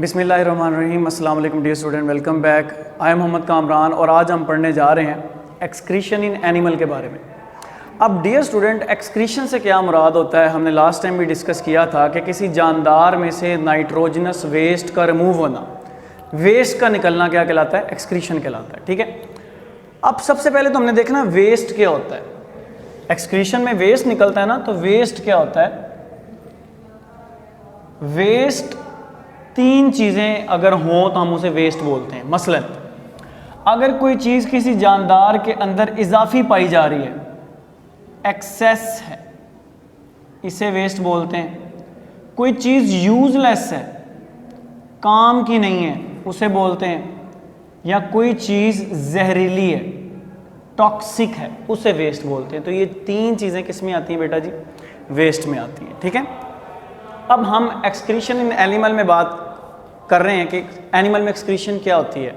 बिस्मिल्लाहिर्रहमानिर्रहीम। अस्सलाम वालेकुम dear student, welcome back. I am Mohammad Kamran और आज हम पढ़ने जा रहे हैं एक्सक्रीशन इन एनिमल के बारे में। अब डियर स्टूडेंट, एक्सक्रीशन से क्या मुराद होता है, हमने लास्ट टाइम भी डिस्कस किया था कि किसी जानदार में से नाइट्रोजनस वेस्ट का रिमूव होना, वेस्ट का निकलना क्या कहलाता है, एक्सक्रीशन कहलाता है। ठीक है, अब सबसे पहले तो हमने देखना वेस्ट क्या होता है। एक्सक्रीशन में वेस्ट निकलता है ना, तो वेस्ट क्या होता है। वेस्ट तीन चीज़ें अगर हों तो हम उसे वेस्ट बोलते हैं। मसलन अगर कोई चीज़ किसी जानदार के अंदर इजाफी पाई जा रही है, एक्सेस है, इसे वेस्ट बोलते हैं। कोई चीज़ यूजलेस है, काम की नहीं है, उसे बोलते हैं। या कोई चीज़ जहरीली है, टॉक्सिक है, उसे वेस्ट बोलते हैं। तो ये तीन चीज़ें किस में आती हैं बेटा जी, वेस्ट में आती हैं। ठीक है, अब हम एक्सक्रीशन इन एनिमल में बात कर रहे हैं कि एनिमल में एक्सक्रीशन क्या होती है।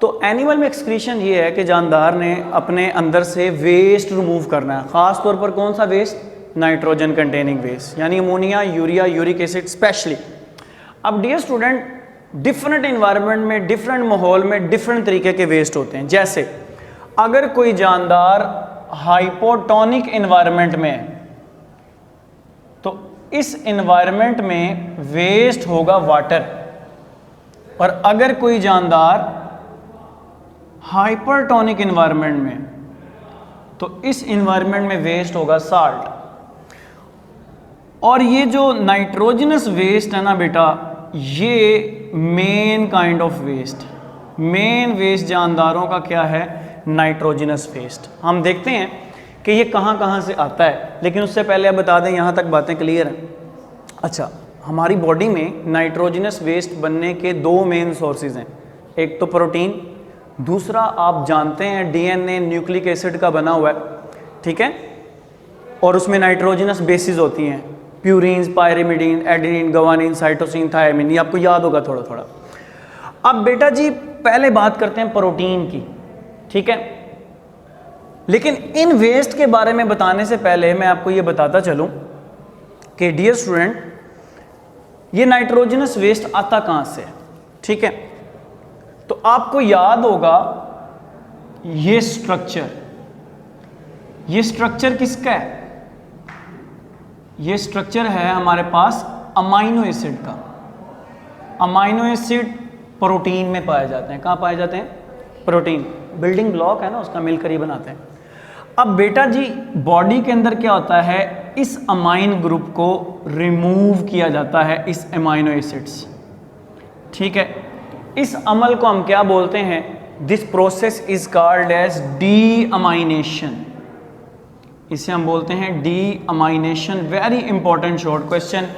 तो एनिमल में एक्सक्रीशन ये है कि जानदार ने अपने अंदर से वेस्ट रिमूव करना है। ख़ास तौर पर कौन सा वेस्ट, नाइट्रोजन कंटेनिंग वेस्ट, यानी ammonia, urea, uric acid specially. अब डियर स्टूडेंट, डिफरेंट इन्वायरमेंट में, डिफरेंट माहौल में डिफरेंट तरीके के वेस्ट होते हैं। जैसे अगर कोई जानदार हाइपोटोनिक इन्वायरमेंट में है तो इस इन्वायरमेंट में वेस्ट होगा वाटर, और अगर कोई जानदार हाइपरटोनिक इन्वायरमेंट में तो इस इन्वायरमेंट में वेस्ट होगा साल्ट। और ये जो नाइट्रोजनस वेस्ट है ना बेटा, ये main kind of waste, main waste जानदारों का क्या है, नाइट्रोजनस वेस्ट। हम देखते हैं कि ये कहाँ कहाँ से आता है, लेकिन उससे पहले आप बता दें, यहाँ तक बातें क्लियर हैं। अच्छा, हमारी बॉडी में नाइट्रोजनस वेस्ट बनने के दो मेन सोर्सेज हैं। एक तो प्रोटीन, दूसरा आप जानते हैं डीएनए न्यूक्लिक एसिड का बना हुआ है। ठीक है, और उसमें नाइट्रोजनस बेसिस होती हैं, प्यूरीन्स, पायरिमिडीन, एडेनिन, गवानिन, साइटोसिन, थायमिन। ये आपको याद होगा थोड़ा थोड़ा। अब बेटा जी पहले बात करते हैं प्रोटीन की। ठीक है, लेकिन इन वेस्ट के बारे में बताने से पहले मैं आपको ये बताता चलूं कि डियर स्टूडेंट, ये नाइट्रोजनस वेस्ट आता कहां से है। ठीक है, तो आपको याद होगा ये स्ट्रक्चर, ये स्ट्रक्चर किसका है, ये स्ट्रक्चर है हमारे पास अमाइनो एसिड का। अमाइनो एसिड प्रोटीन में पाए जाते हैं। कहां पाए जाते हैं, प्रोटीन, बिल्डिंग ब्लॉक है ना उसका, मिलकर ही बनाते हैं। अब बेटा जी बॉडी के अंदर क्या होता है, इस अमाइन ग्रुप को रिमूव किया जाता है, इस अमाइनो एसिड्स। ठीक है, इस अमल को हम क्या बोलते हैं, this process is called as deamination. इसे हम बोलते हैं deamination. Very important short question,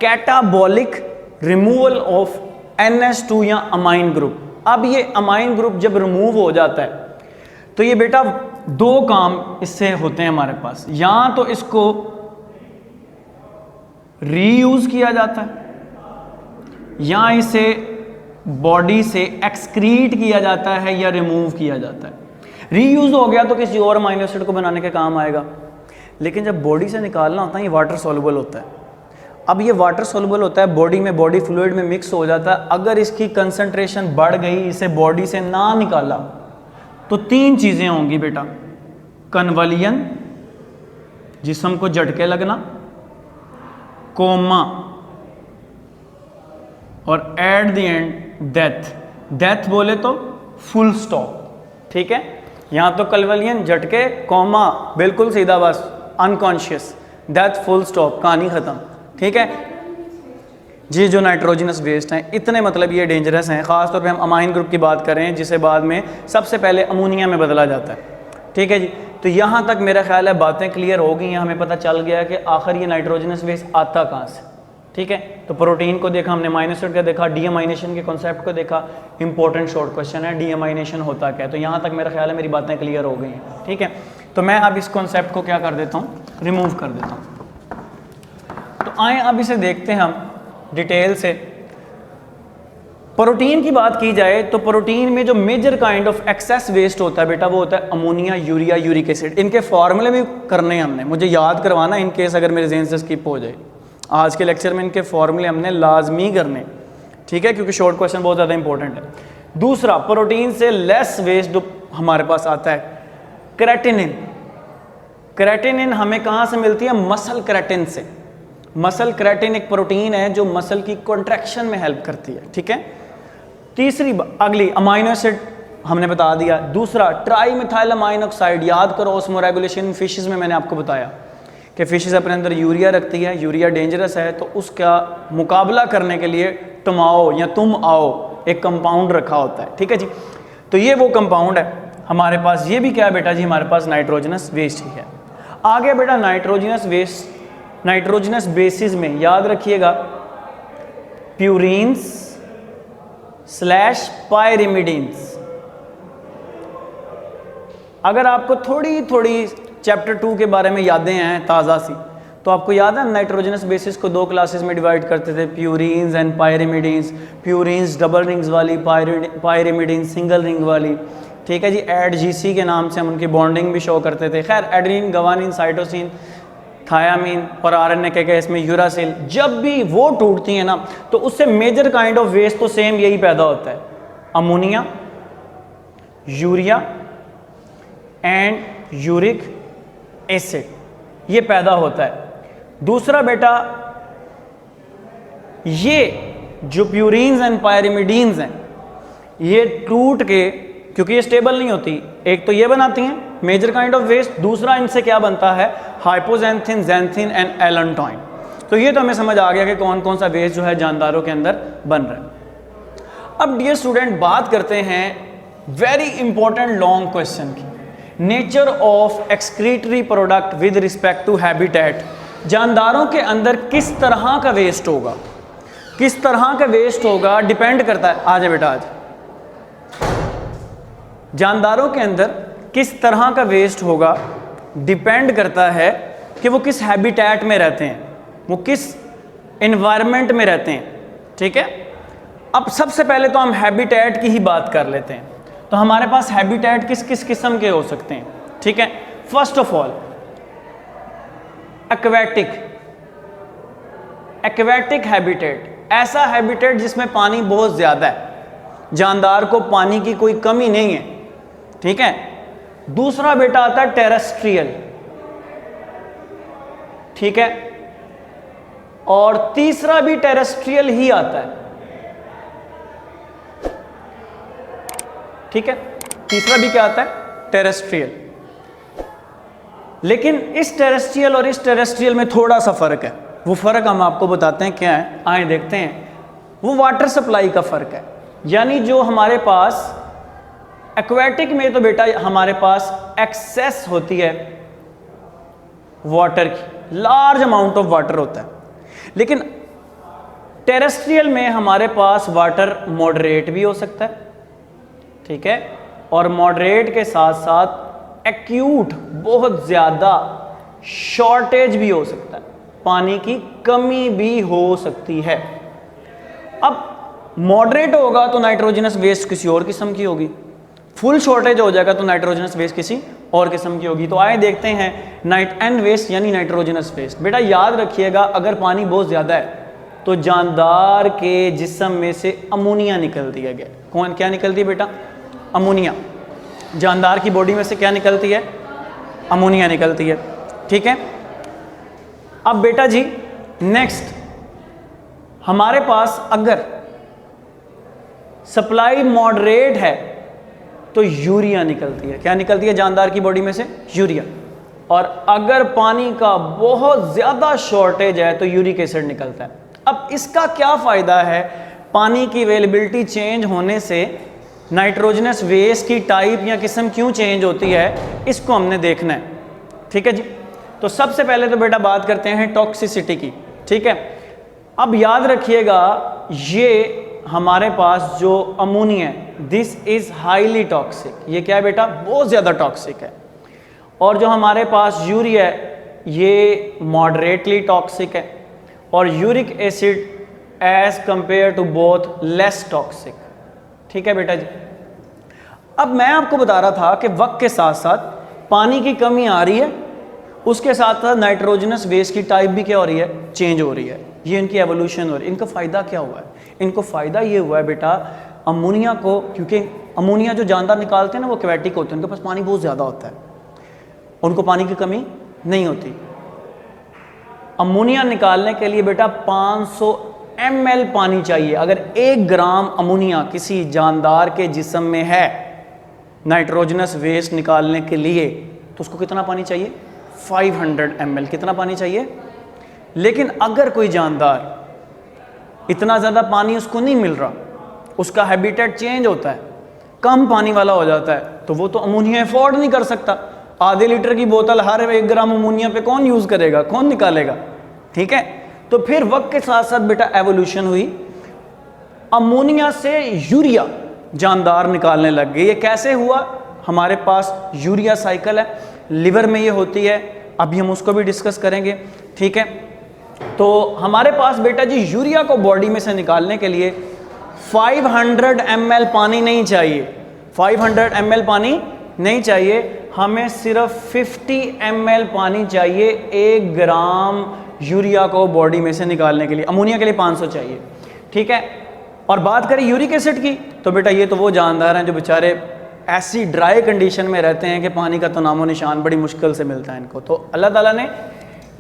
catabolic removal of NH2 या अमाइन ग्रुप। अब ये अमाइन ग्रुप जब रिमूव हो जाता है तो ये बेटा दो काम इससे होते हैं हमारे पास। या तो इसको रीयूज किया जाता है, या इसे बॉडी से एक्सक्रीट किया जाता है या रिमूव किया जाता है। रीयूज हो गया तो किसी और अमाइनो एसिड को बनाने के काम आएगा, लेकिन जब बॉडी से निकालना होता है ये वाटर सॉल्युबल होता है। अब ये वाटर सॉल्युबल होता है, बॉडी में, बॉडी फ्लूइड में मिक्स हो जाता है। अगर इसकी कंसंट्रेशन बढ़ गई, इसे बॉडी से ना निकाला, तो तीन चीज़ें होंगी बेटा, कन्वलियन, जिस्म को झटके लगना, कोमा, और at the end death. Death बोले तो फुल स्टॉप। ठीक है, यहां तो कन्वलियन, झटके, कोमा, बिल्कुल सीधा, बस अनकॉन्शियस, डेथ, फुल स्टॉप, कहानी खत्म। ठीक है जी, जो नाइट्रोजनस वेस्ट हैं इतने मतलब ये डेंजरस हैं। ख़ासतौर पे हम अमाइन ग्रुप की बात कर रहे हैं, जिसे बाद में सबसे पहले अमोनिया में बदला जाता है। ठीक है जी, तो यहाँ तक मेरा ख्याल है बातें क्लियर हो गई हैं, हमें पता चल गया कि आखिर ये नाइट्रोजनस वेस्ट आता कहाँ से। ठीक है, तो प्रोटीन को देखा हमने, अमाइनो एसिड का देखा, डीअमाइनेशन के कॉन्सेप्ट को देखा। इंपॉर्टेंट शॉर्ट क्वेश्चन है, डीअमाइनेशन होता क्या है। तो यहाँ तक मेरा ख्याल है मेरी बातें क्लियर हो गई हैं। ठीक है, तो मैं अब इस कॉन्सेप्ट को क्या कर देता हूँ, रिमूव कर देता हूँ। तो आए अब इसे देखते हैं हम डिटेल से। प्रोटीन की बात की जाए तो प्रोटीन में जो major kind of excess waste होता है बेटा, वो होता है अमोनिया, यूरिया, यूरिक एसिड। इनके फॉर्मूले भी करने हैं हमने, मुझे याद करवाना इन केस अगर मेरे ज़हन से स्किप हो जाए। आज के लेक्चर में इनके फॉर्मूले हमने लाजमी करने। ठीक है, क्योंकि शॉर्ट क्वेश्चन बहुत ज़्यादा इंपॉर्टेंट है। दूसरा, प्रोटीन से लेस वेस्ट जो हमारे पास आता है, क्रेटिनिन। क्रेटिनिन हमें कहाँ से मिलती है? मसल क्रेटिन से। मसल क्रेटिन एक प्रोटीन है जो मसल की कॉन्ट्रैक्शन में हेल्प करती है, ठीक है। तीसरी अगली अमाइनो एसिड हमने बता दिया। दूसरा, ट्राई मिथाइल अमाइन ऑक्साइड। याद करो ऑस्मोरेगुलेशन फिशेस में मैंने आपको बताया कि फिशेस अपने अंदर यूरिया रखती है, यूरिया डेंजरस है, तो उसका मुकाबला करने के लिए टुमाओ या तुम आओ एक कंपाउंड रखा होता है, ठीक है जी। तो ये वो कंपाउंड है हमारे पास। ये भी क्या है बेटा जी? हमारे पास नाइट्रोजनस वेस्ट ही है। आगे बेटा नाइट्रोजनस वेस्ट, नाइट्रोजनस बेसिस में याद रखिएगा प्यूरीन्स स्लैश पायरिमिडीन्स। अगर आपको थोड़ी थोड़ी चैप्टर 2 के बारे में यादें हैं ताज़ा सी, तो आपको याद है नाइट्रोजनस बेसिस को 2 क्लासेस में डिवाइड करते थे, प्यूरीन्स एंड पायरिमिडीन्स। प्यूरीन्स डबल रिंग्स वाली, पायरिमिडीन्स सिंगल रिंग वाली, ठीक है जी। एडजीसी के नाम से हम उनकी बॉन्डिंग भी शो करते थे। खैर, एडेनिन, गवानीन, साइटोसिन, थायामीन और आरएनए के केस में यूरासिल, जब भी वो टूटती हैं ना, तो उससे मेजर काइंड ऑफ वेस्ट तो सेम यही पैदा होता है, ammonia, urea and uric acid, ये पैदा होता है। दूसरा बेटा, ये जो प्यूरीन्स एंड पायरिमिडीन्स हैं, ये टूट के, क्योंकि ये स्टेबल नहीं होती, एक तो ये बनाती हैं मेजर काइंड ऑफ वेस्ट, दूसरा इनसे क्या बनता है? Hypoxanthine, xanthine and allantoin. तो ये तो हमें समझ आ गया कि कौन कौन सा वेस्ट जो है जानदारों के अंदर बन रहा है। अब डियर स्टूडेंट, बात करते हैं वेरी इंपॉर्टेंट लॉन्ग क्वेश्चन की, nature of excretory product with respect to habitat. जानदारों के अंदर किस तरह का वेस्ट होगा, किस तरह का वेस्ट होगा, डिपेंड करता है। आ जाए बेटा, आज जानदारों के अंदर किस तरह का वेस्ट होगा डिपेंड करता है कि वो किस हैबिटेट में रहते हैं, वो किस एनवायरनमेंट में रहते हैं, ठीक है। अब सबसे पहले तो हम हैबिटेट की ही बात कर लेते हैं। तो हमारे पास हैबिटेट किस किस किस्म के हो सकते हैं, ठीक है। First of all, aquatic. Aquatic habitat, ऐसा हैबिटेट जिसमें पानी बहुत ज़्यादा है, जानदार को पानी की कोई कमी नहीं है, ठीक है। दूसरा बेटा आता है टेरेस्ट्रियल, ठीक है, और तीसरा भी टेरेस्ट्रियल ही आता है, ठीक है। तीसरा भी क्या आता है? टेरेस्ट्रियल। लेकिन इस टेरेस्ट्रियल और इस टेरेस्ट्रियल में थोड़ा सा फर्क है। वो फर्क हम आपको बताते हैं क्या है, आए देखते हैं। वो वाटर सप्लाई का फर्क है। यानी जो हमारे पास एक्वेटिक में तो बेटा हमारे पास एक्सेस होती है वाटर की, लार्ज अमाउंट ऑफ वाटर होता है, लेकिन टेरेस्ट्रियल में हमारे पास वाटर मॉडरेट भी हो सकता है, ठीक है, और मॉडरेट के साथ साथ एक्यूट बहुत ज़्यादा शॉर्टेज भी हो सकता है, पानी की कमी भी हो सकती है। अब मॉडरेट होगा तो नाइट्रोजनस वेस्ट किसी और किस्म की होगी, फुल शॉर्टेज हो जाएगा तो नाइट्रोजनस वेस्ट किसी और किस्म की होगी। तो आए देखते हैं नाइट एंड वेस्ट यानी नाइट्रोजनस वेस्ट। बेटा याद रखिएगा, अगर पानी बहुत ज़्यादा है तो जानदार के जिस्म में से अमोनिया निकलती है। कौन क्या निकलती है बेटा? अमोनिया। जानदार की बॉडी में से क्या निकलती है? अमोनिया निकलती है, ठीक है। अब बेटा जी नेक्स्ट, हमारे पास अगर सप्लाई मॉडरेट है तो यूरिया निकलती है। क्या निकलती है जानदार की बॉडी में से? यूरिया। और अगर पानी का बहुत ज़्यादा शॉर्टेज है तो यूरिक एसिड निकलता है। अब इसका क्या फ़ायदा है? पानी की अवेलेबिलिटी चेंज होने से नाइट्रोजनस वेस्ट की टाइप या किस्म क्यों चेंज होती है, इसको हमने देखना है, ठीक है जी। तो सबसे पहले तो बेटा बात करते हैं टॉक्सिसिटी की, ठीक है। अब याद रखिएगा, ये हमारे पास जो अमोनिया है, दिस इज हाईली टॉक्सिक। ये क्या है बेटा? बहुत ज़्यादा टॉक्सिक है। और जो हमारे पास यूरिया है, ये मॉडरेटली टॉक्सिक है। और uric acid as compare to both less toxic, ठीक है बेटा जी। अब मैं आपको बता रहा था कि वक्त के साथ साथ पानी की कमी आ रही है, उसके साथ साथ नाइट्रोजनस वेस्ट की टाइप भी क्या हो रही है? चेंज हो रही है। ये इनकी एवोल्यूशन हो रही है। इनका फ़ायदा क्या हुआ है? इनको फ़ायदा ये हुआ है बेटा अमोनिया को, क्योंकि अमोनिया जो जानदार निकालते हैं ना वो क्वेटिक होते हैं, उनके पास पानी बहुत ज़्यादा होता है, उनको पानी की कमी नहीं होती। अमोनिया निकालने के लिए बेटा 500 ml पानी चाहिए। अगर 1 ग्राम अमोनिया किसी जानदार के जिस्म में है नाइट्रोजनस वेस्ट निकालने के लिए, तो उसको कितना पानी चाहिए? 500 ml। कितना पानी चाहिए? लेकिन अगर कोई जानदार इतना ज़्यादा पानी उसको नहीं मिल रहा, उसका हैबिटेट चेंज होता है, कम पानी वाला हो जाता है, तो वो तो अमोनिया अफोर्ड नहीं कर सकता। आधे लीटर की बोतल हर 1 ग्राम अमोनिया पे कौन यूज़ करेगा, कौन निकालेगा? ठीक है, तो फिर वक्त के साथ साथ बेटा एवोल्यूशन हुई, अमोनिया से यूरिया जानदार निकालने लग गए। ये कैसे हुआ? हमारे पास यूरिया साइकिल है, लिवर में ये होती है, अभी हम उसको भी डिस्कस करेंगे। ठीक है, तो हमारे पास बेटा जी यूरिया को बॉडी में से निकालने के लिए 500 ml पानी नहीं चाहिए, 500 ml पानी नहीं चाहिए, हमें सिर्फ 50 ml पानी चाहिए 1 ग्राम यूरिया को बॉडी में से निकालने के लिए। अमोनिया के लिए 500 चाहिए। ठीक है, और बात करें यूरिक एसिड की, तो बेटा ये तो वो जानदार हैं जो बेचारे ऐसी ड्राई कंडीशन में रहते हैं कि पानी का तो नामो निशान बड़ी मुश्किल से मिलता है इनको। तो अल्लाह ताला ने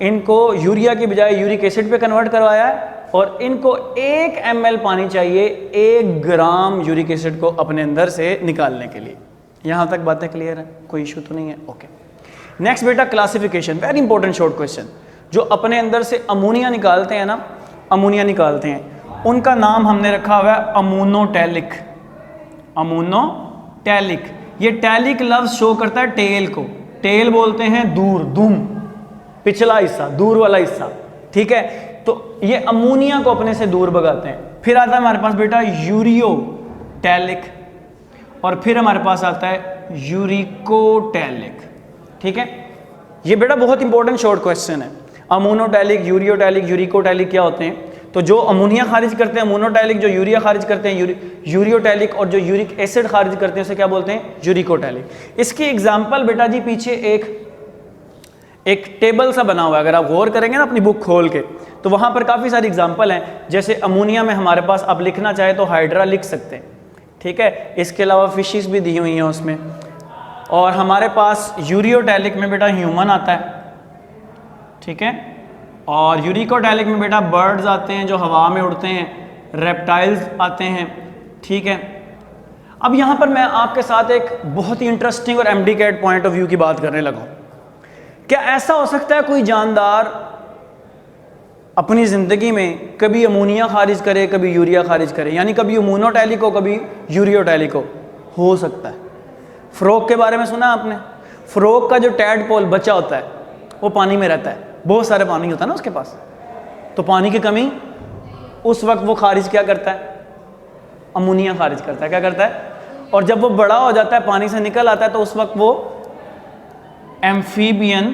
इनको यूरिया की बजाय यूरिक एसिड पे कन्वर्ट करवाया है, और इनको 1 ml पानी चाहिए 1 ग्राम यूरिक एसिड को अपने अंदर से निकालने के लिए। यहाँ तक बातें क्लियर है, कोई इशू तो नहीं है? ओके, नेक्स्ट बेटा classification, very important short question. जो अपने अंदर से अमोनिया निकालते हैं ना, अमोनिया निकालते हैं, उनका नाम हमने रखा हुआ है अमोनोटैलिक। अमोनोटैलिक, ये टैलिक लफ्ज शो करता है टेल को। टेल बोलते हैं दूर, दुम, पिछला हिस्सा, दूर वाला हिस्सा। ठीक है, तो ये अमोनिया को अपने से दूर भगाते हैं। फिर आता है हमारे पास बेटा यूरियोटैलिक, और फिर हमारे पास आता है यूरिकोटैलिक। ठीक है, ये बेटा बहुत इंपॉर्टेंट शॉर्ट क्वेश्चन है। अमोनोटैलिक, यूरियोटैलिक, यूरिकोटैलिक क्या होते हैं? तो जो अमोनिया खारिज करते हैं अमोनोटैलिक, जो यूरिया खारिज करते हैं यूरियोटैलिक, और जो यूरिक एसिड खारिज करते हैं उसे क्या बोलते हैं? यूरिकोटैलिक। इसकी एग्जांपल बेटा जी पीछे एक टेबल सा बना हुआ है, अगर आप गौर करेंगे ना अपनी बुक खोल के, तो वहाँ पर काफ़ी सारी एग्जांपल हैं। जैसे अमोनिया में हमारे पास आप लिखना चाहे तो हाइड्रा लिख सकते हैं। ठीक है, इसके अलावा फिशेस भी दी हुई हैं उसमें, और हमारे पास यूरियोटैलिक में बेटा ह्यूमन आता है। ठीक है, और यूरिकोटैलिक में बेटा बर्ड्स आते हैं जो हवा में उड़ते हैं, रेप्टाइल्स आते हैं। ठीक है, अब यहाँ पर मैं आपके साथ एक बहुत ही इंटरेस्टिंग और एमडीकेट पॉइंट ऑफ व्यू की बात करने लगा। क्या ऐसा हो सकता है कोई जानदार अपनी ज़िंदगी में कभी अमोनिया खारिज करे, कभी यूरिया खारिज करे, यानी कभी अमोनोटैलिक हो, कभी यूरियोटैलिक हो सकता है। फ्रॉग के बारे में सुना आपने? फ्रॉग का जो टैडपोल बच्चा होता है वो पानी में रहता है, बहुत सारे पानी होता है ना उसके पास, तो पानी की कमी उस वक्त वो खारिज क्या करता है? अमोनिया खारिज करता है। क्या करता है? और जब वो बड़ा हो जाता है, पानी से निकल आता है, तो उस वक्त वो एम्फीबियन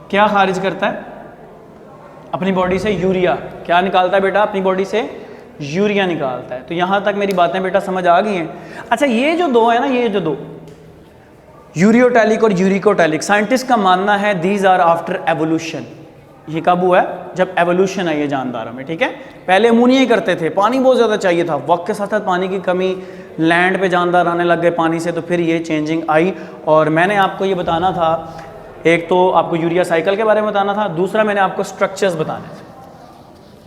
क्या खारिज करता है? अपनी बॉडी से यूरिया। क्या निकालता है बेटा? अपनी बॉडी से यूरिया निकालता है। तो यहां तक मेरी बातें बेटा समझ आ गई हैं? अच्छा, ये जो दो है ना, ये जो दो यूरियोटैलिक और यूरिकोटैलिक, साइंटिस्ट का मानना है दीज आर आफ्टर एवोल्यूशन। ये कब हुआ है? जब एवोल्यूशन आई है जानदारों में। ठीक है, पहले अमोनिया ही करते थे, पानी बहुत ज़्यादा चाहिए था, वक्त के साथ साथ पानी की कमी, लैंड पे जानदार आने लग गए पानी से, तो फिर ये चेंजिंग आई। और मैंने आपको ये बताना था, एक तो आपको यूरिया साइकिल के बारे में बताना था, दूसरा मैंने आपको स्ट्रक्चर्स बताने थे।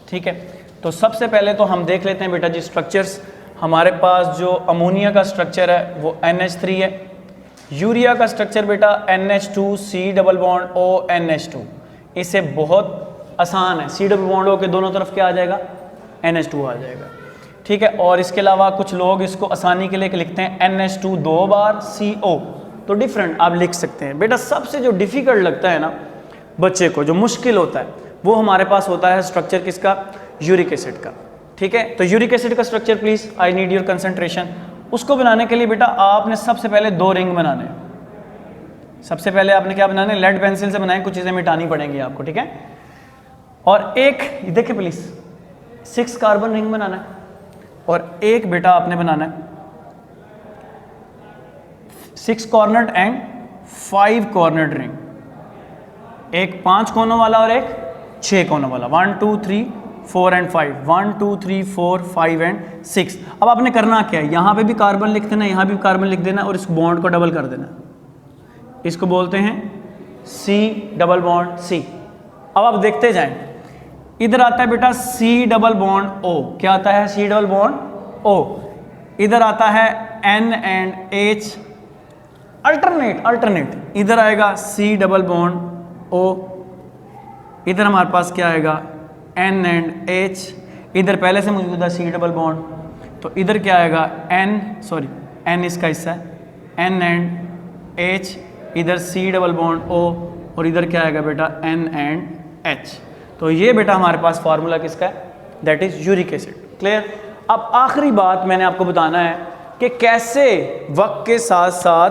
ठीक है, तो सबसे पहले तो हम देख लेते हैं बेटा जी स्ट्रक्चर्स। हमारे पास जो अमोनिया का स्ट्रक्चर है वो NH3 है। यूरिया का स्ट्रक्चर बेटा NH2C डबल बॉन्ड ONH2। इससे बहुत आसान है, C डबल बॉन्ड O के दोनों तरफ क्या आ जाएगा? NH2 आ जाएगा। ठीक है, और इसके अलावा कुछ लोग इसको आसानी के लिए लिखते हैं NH2 2 बार CO, तो डिफरेंट आप लिख सकते हैं। बेटा सबसे जो डिफ़िकल्ट लगता है ना बच्चे को, जो मुश्किल होता है, वो हमारे पास होता है स्ट्रक्चर किसका? यूरिक एसिड का। ठीक है, तो यूरिक एसिड का structure please, I need your concentration. उसको बनाने के लिए बेटा आपने सबसे पहले 2 रिंग बनाने हैं। सबसे पहले आपने क्या बनाने? लेड पेंसिल से बनाए, कुछ चीज़ें मिटानी पड़ेंगी आपको। ठीक है, और एक देखिए प्लीज़ 6 कार्बन रिंग बनाना है, और एक बेटा आपने बनाना है 6 कॉर्नर्ड एंड 5 कॉर्नर्ड रिंग। एक 5 कोनों वाला और एक 6 कोनों वाला, 1 2 3 4 एंड 5, 1 2 3 4 5 एंड 6। अब आपने करना क्या है, यहाँ पे भी कार्बन लिख देना, यहाँ भी कार्बन लिख देना और इस बॉन्ड को डबल कर देना। इसको बोलते हैं C डबल बॉन्ड C। अब आप देखते जाएं, इधर आता है बेटा C डबल बॉन्ड O। क्या आता है? C double bond O। इधर आता है N एंड H, अल्टरनेट। इधर आएगा C डबल बॉन्ड O, इधर हमारे पास क्या आएगा? N and H। इधर पहले से मौजूद है C डबल बॉन्ड, तो इधर क्या आएगा? N इसका हिस्सा है, N एंड H। इधर C डबल बॉन्ड O और इधर क्या आएगा बेटा? N and H। तो ये बेटा हमारे पास फार्मूला किसका है? That is uric acid. Clear? अब आखिरी बात मैंने आपको बताना है कि कैसे वक्त के साथ साथ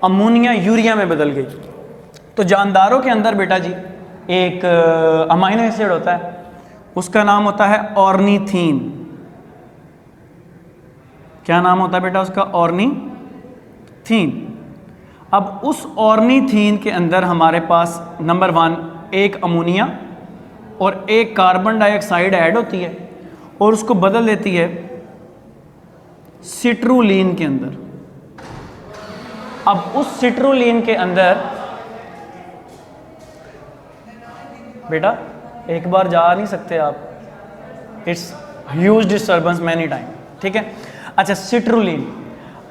अमोनिया यूरिया में बदल गई। तो जानदारों के अंदर बेटा जी एक अमाइनो एसिड होता है, उसका नाम होता है ऑर्निथीन। क्या नाम होता है बेटा उसका? ऑर्निथीन। अब उस ऑर्निथीन के अंदर हमारे पास नंबर 1 एक अमोनिया और एक कार्बन डाइऑक्साइड ऐड होती है और उसको बदल देती है सिट्रुलीन के अंदर। अब उस सिट्रुलीन के अंदर बेटा एक बार जा नहीं सकते आप, it's huge disturbance many time. ठीक है, अच्छा सिट्रुलीन।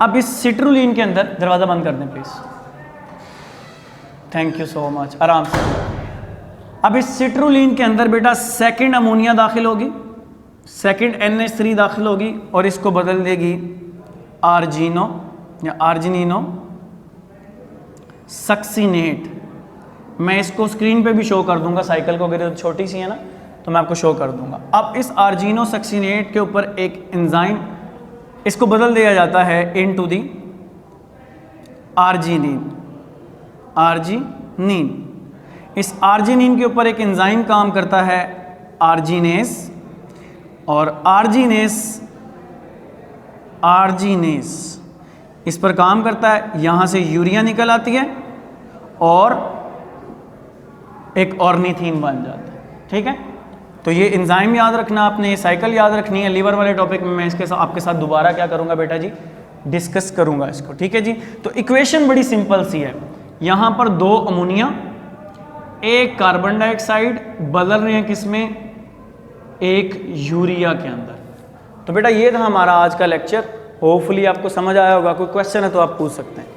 अब इस सिट्रुलीन के अंदर, दरवाजा बंद कर दें please, thank you so much, आराम से। अब इस सिट्रुलीन के अंदर बेटा सेकंड अमोनिया दाखिल होगी, सेकंड NH3 दाखिल होगी और इसको बदल देगी आर्जिनो या आर्जिनिनो सक्सिनेट। मैं इसको स्क्रीन पे भी शो कर दूंगा, साइकिल को अगर छोटी सी है ना तो मैं आपको शो कर दूंगा। अब इस आर्जिनो सक्सिनेट के ऊपर एक एंजाइम, इसको बदल दिया जाता है इनटू दी आर्जिनीन। इस आर्जिनिन के ऊपर एक एंजाइम काम करता है आर्जिनेस, और आर्जिनेस इस पर काम करता है, यहाँ से यूरिया निकल आती है और एक ऑर्निथीन बन जाता है। ठीक है, तो ये एंजाइम याद रखना आपने, ये साइकिल याद रखनी है। लीवर वाले टॉपिक में मैं इसके साथ आपके साथ दोबारा क्या करूँगा बेटा जी? डिस्कस करूँगा इसको। ठीक है जी, तो इक्वेशन बड़ी सिंपल सी है। यहाँ पर 2 अमोनिया, एक कार्बन डाइऑक्साइड बदल रहे हैं किसमें? एक यूरिया के अंदर। तो बेटा ये था हमारा आज का लेक्चर, होपफुली आपको समझ आया होगा। कोई क्वेश्चन है तो आप पूछ सकते हैं।